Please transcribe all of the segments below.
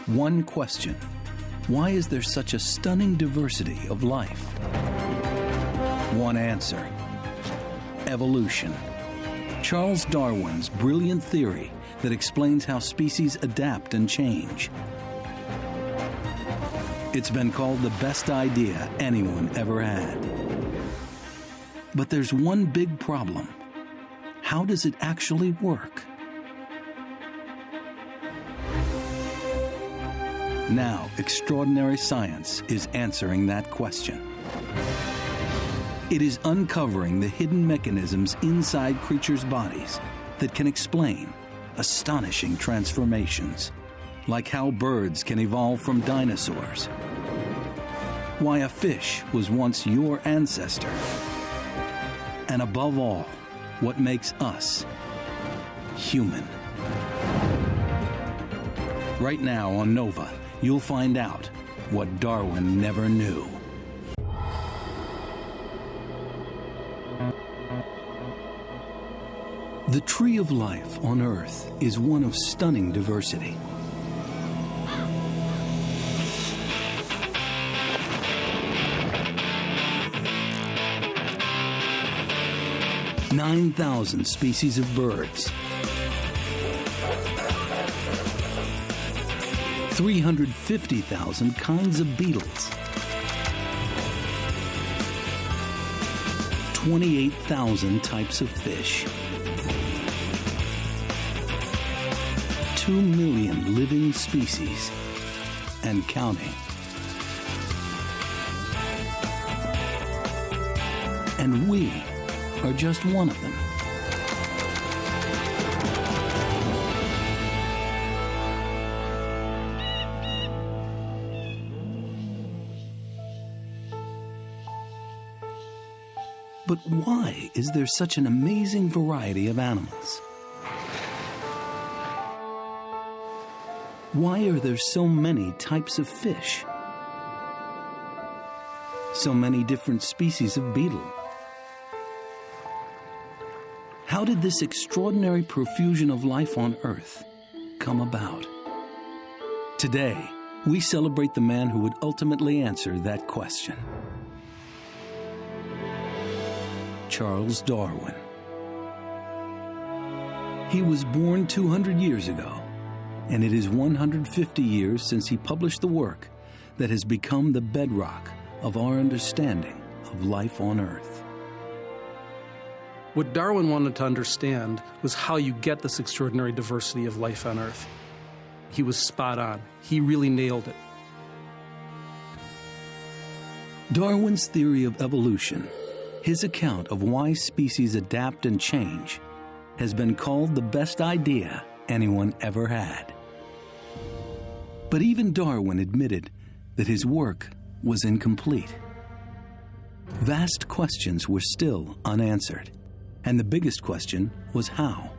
One question: why is there such a stunning diversity of life? One answer: evolution. Charles Darwin's brilliant theory that explains how species adapt and change. It's been called the best idea anyone ever had. But there's one big problem. How does it actually work? Now, extraordinary science is answering that question. It is uncovering the hidden mechanisms inside creatures' bodies that can explain astonishing transformations, like how birds can evolve from dinosaurs, why a fish was once your ancestor, and above all, what makes us human. Right now on Nova, you'll find out what Darwin never knew. The tree of life on Earth is one of stunning diversity. "9,000 species of birds, 350,000 kinds of beetles, 28,000 types of fish, 2 million living species, and counting. And we are just one of them. But why is there such an amazing variety of animals? Why are there so many types of fish? So many different species of beetle? How did this extraordinary profusion of life on Earth come about? Today, we celebrate the man who would ultimately answer that question. Charles Darwin. He was born 200 years ago, and it is 150 years since he published the work that has become the bedrock of our understanding of life on Earth. What Darwin wanted to understand was how you get this extraordinary diversity of life on Earth. He was spot on. He really nailed it. Darwin's theory of evolution, his account of why species adapt and change, has been called the best idea anyone ever had. But even Darwin admitted that his work was incomplete. Vast questions were still unanswered. And the biggest question was how.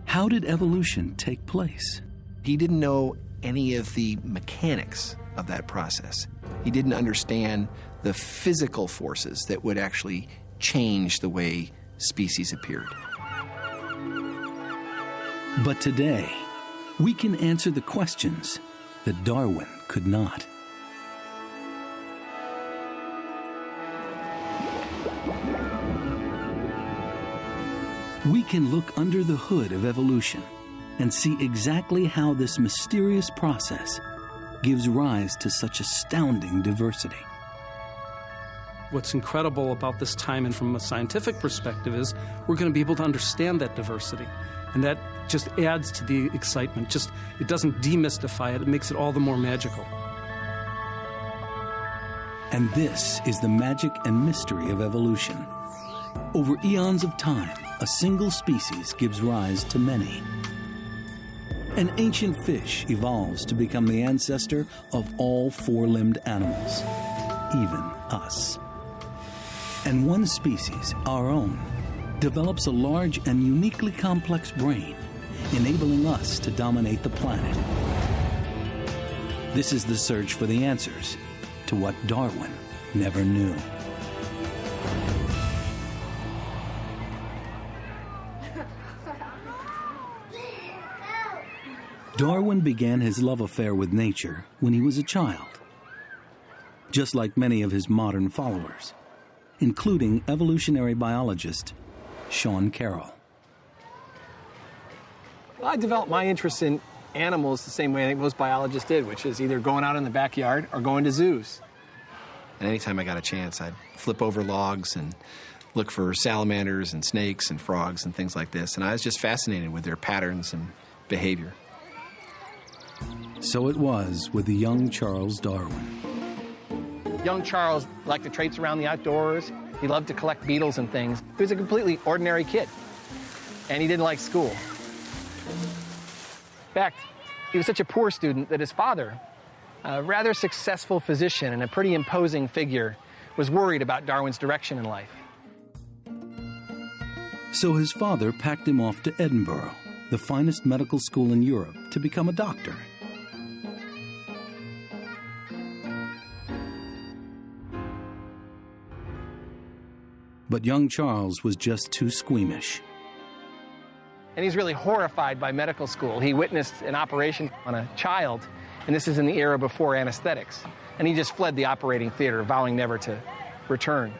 How did evolution take place? He didn't know any of the mechanics of that process. He didn't understand the physical forces that would actually change the way species appeared. But today, we can answer the questions that Darwin could not. We can look under the hood of evolution and see exactly how this mysterious process gives rise to such astounding diversity. What's incredible about this time and from a scientific perspective is we're going to be able to understand that diversity. And that just adds to the excitement. It doesn't demystify it, it makes it all the more magical. And this is the magic and mystery of evolution. Over eons of time, a single species gives rise to many. An ancient fish evolves to become the ancestor of all four-limbed animals, even us. And one species, our own, develops a large and uniquely complex brain, enabling us to dominate the planet. This is the search for the answers to what Darwin never knew. Darwin began his love affair with nature when he was a child, just like many of his modern followers, including evolutionary biologist Sean Carroll. Well, I developed my interest in animals the same way I think most biologists did, which is either going out in the backyard or going to zoos. And anytime I got a chance, I'd flip over logs and look for salamanders and snakes and frogs and things like this. And I was just fascinated with their patterns and behavior. So it was with the young Charles Darwin. Young Charles liked to traipse around the outdoors. He loved to collect beetles and things. He was a completely ordinary kid, and he didn't like school. In fact, he was such a poor student that his father, a rather successful physician and a pretty imposing figure, was worried about Darwin's direction in life. So his father packed him off to Edinburgh, the finest medical school in Europe, to become a doctor. But young Charles was just too squeamish. And he's really horrified by medical school. He witnessed an operation on a child, and this is in the era before anesthetics. And he just fled the operating theater, vowing never to return.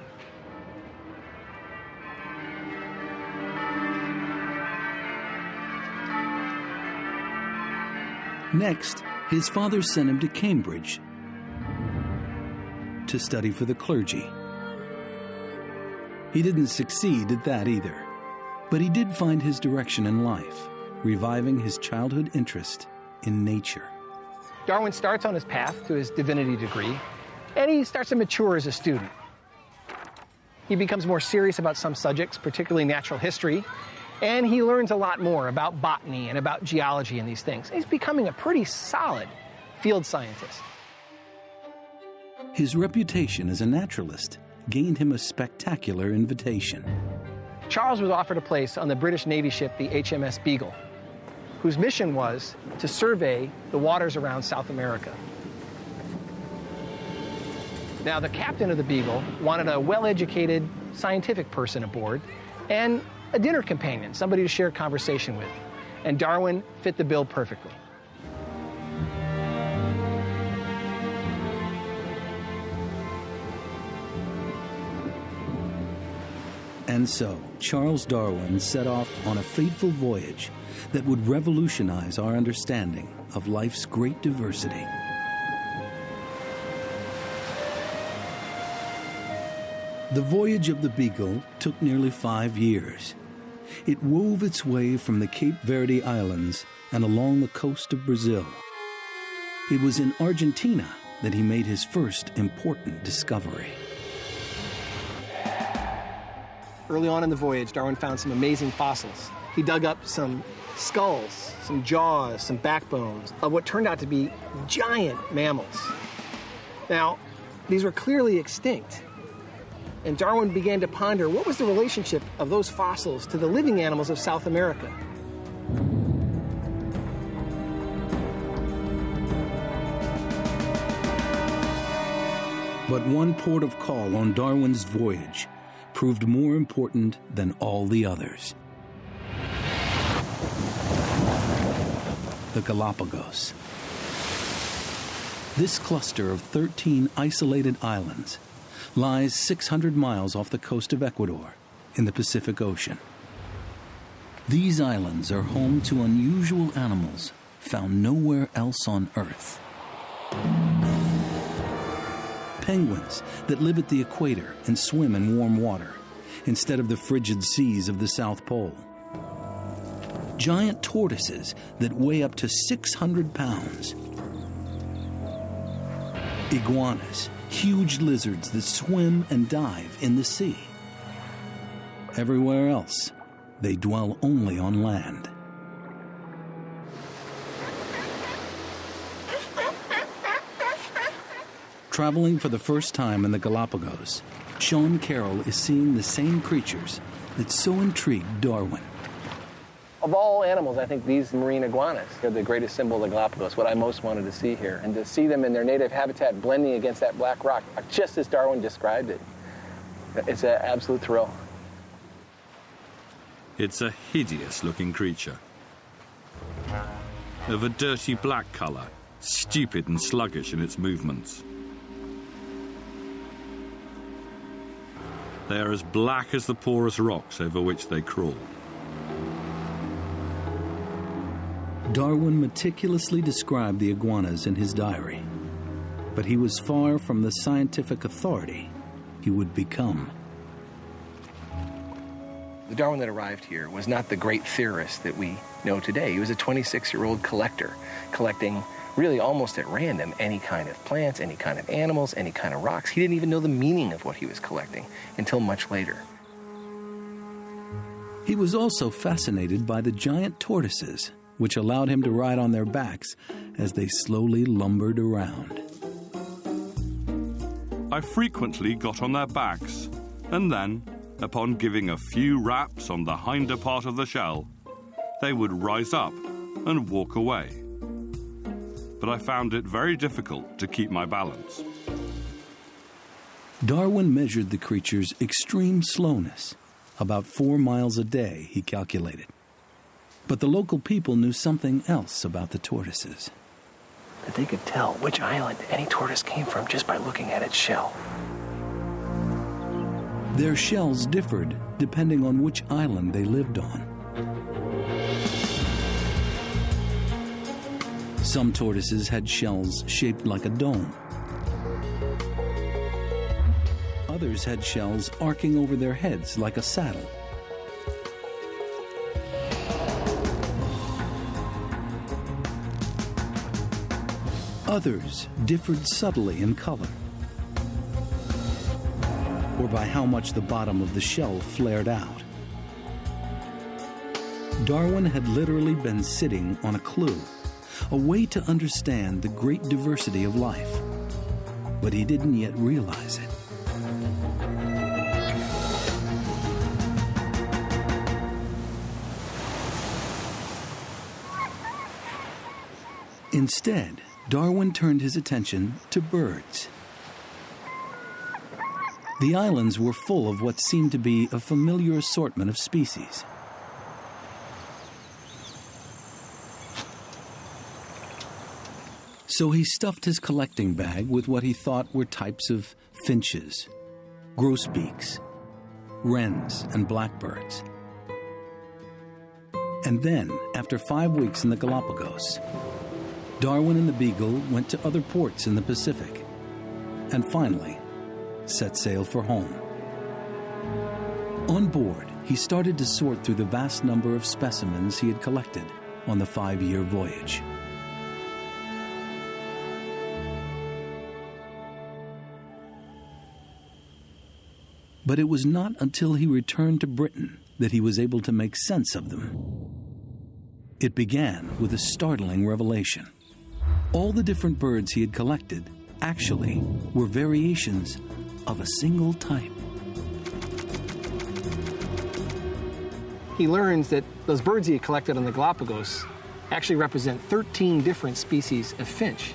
Next, his father sent him to Cambridge to study for the clergy. He didn't succeed at that either, but he did find his direction in life, reviving his childhood interest in nature. Darwin starts on his path to his divinity degree, and he starts to mature as a student. He becomes more serious about some subjects, particularly natural history, and he learns a lot more about botany and about geology and these things. He's becoming a pretty solid field scientist. His reputation as a naturalist gained him a spectacular invitation. Charles was offered a place on the British Navy ship, the HMS Beagle, whose mission was to survey the waters around South America. Now, the captain of the Beagle wanted a well-educated scientific person aboard and a dinner companion, somebody to share conversation with. And Darwin fit the bill perfectly. And so, Charles Darwin set off on a fateful voyage that would revolutionize our understanding of life's great diversity. The voyage of the Beagle took nearly 5 years. It wove its way from the Cape Verde Islands and along the coast of Brazil. It was in Argentina that he made his first important discovery. Early on in the voyage, Darwin found some amazing fossils. He dug up some skulls, some jaws, some backbones of what turned out to be giant mammals. Now, these were clearly extinct. And Darwin began to ponder what was the relationship of those fossils to the living animals of South America. But one port of call on Darwin's voyage proved more important than all the others. The Galapagos. This cluster of 13 isolated islands lies 600 miles off the coast of Ecuador in the Pacific Ocean. These islands are home to unusual animals found nowhere else on Earth. Penguins that live at the equator and swim in warm water instead of the frigid seas of the South Pole. Giant tortoises that weigh up to 600 pounds. Iguanas, huge lizards that swim and dive in the sea. Everywhere else, they dwell only on land. Traveling for the first time in the Galapagos, Sean Carroll is seeing the same creatures that so intrigued Darwin. Of all animals, I think these marine iguanas are the greatest symbol of the Galapagos, what I most wanted to see here. And to see them in their native habitat blending against that black rock, just as Darwin described it, it's an absolute thrill. It's a hideous-looking creature. of a dirty black colour, stupid and sluggish in its movements. They are as black as the porous rocks over which they crawl. Darwin meticulously described the iguanas in his diary, but he was far from the scientific authority he would become. The Darwin that arrived here was not the great theorist that we know today. He was a 26-year-old collector, collecting really almost at random any kind of plants, any kind of animals, any kind of rocks. He didn't even know the meaning of what he was collecting until much later. He was also fascinated by the giant tortoises, which allowed him to ride on their backs as they slowly lumbered around. I frequently got on their backs, and then, upon giving a few raps on the hinder part of the shell, they would rise up and walk away. But I found it very difficult to keep my balance. Darwin measured the creature's extreme slowness, about 4 miles a day, he calculated. But the local people knew something else about the tortoises. That they could tell which island any tortoise came from just by looking at its shell. Their shells differed depending on which island they lived on. Some tortoises had shells shaped like a dome. Others had shells arcing over their heads like a saddle. Others differed subtly in color, or by how much the bottom of the shell flared out. Darwin had literally been sitting on a clue, a way to understand the great diversity of life, but he didn't yet realize it. Instead, Darwin turned his attention to birds. The islands were full of what seemed to be a familiar assortment of species. So he stuffed his collecting bag with what he thought were types of finches, grosbeaks, wrens, and blackbirds. And then, after 5 weeks in the Galapagos, Darwin and the Beagle went to other ports in the Pacific, and finally set sail for home. On board, he started to sort through the vast number of specimens he had collected on the 5-year voyage. But it was not until he returned to Britain that he was able to make sense of them. It began with a startling revelation. All the different birds he had collected actually were variations of a single type. He learns that those birds he had collected on the Galapagos actually represent 13 different species of finch.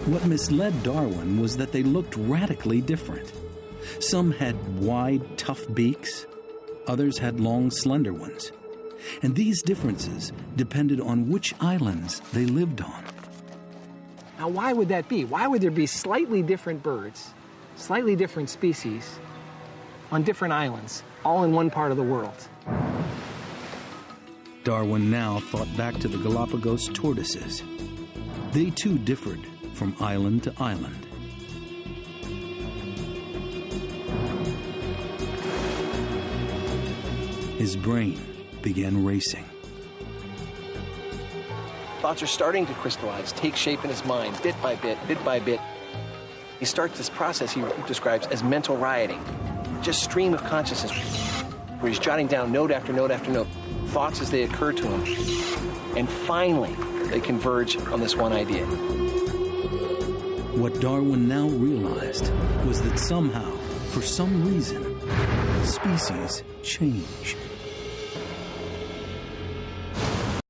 What misled Darwin was that they looked radically different. Some had wide, tough beaks. Others had long, slender ones. And these differences depended on which islands they lived on. Now, why would that be? Why would there be slightly different birds, slightly different species, on different islands, all in one part of the world? Darwin now thought back to the Galapagos tortoises. They too differed from island to island. His brain began racing. Thoughts are starting to crystallize, take shape in his mind, bit by bit, bit by bit. He starts this process he describes as mental rioting, just stream of consciousness, where he's jotting down note after note after note, thoughts as they occur to him. And finally, they converge on this one idea. What Darwin now realized was that somehow, for some reason, species change.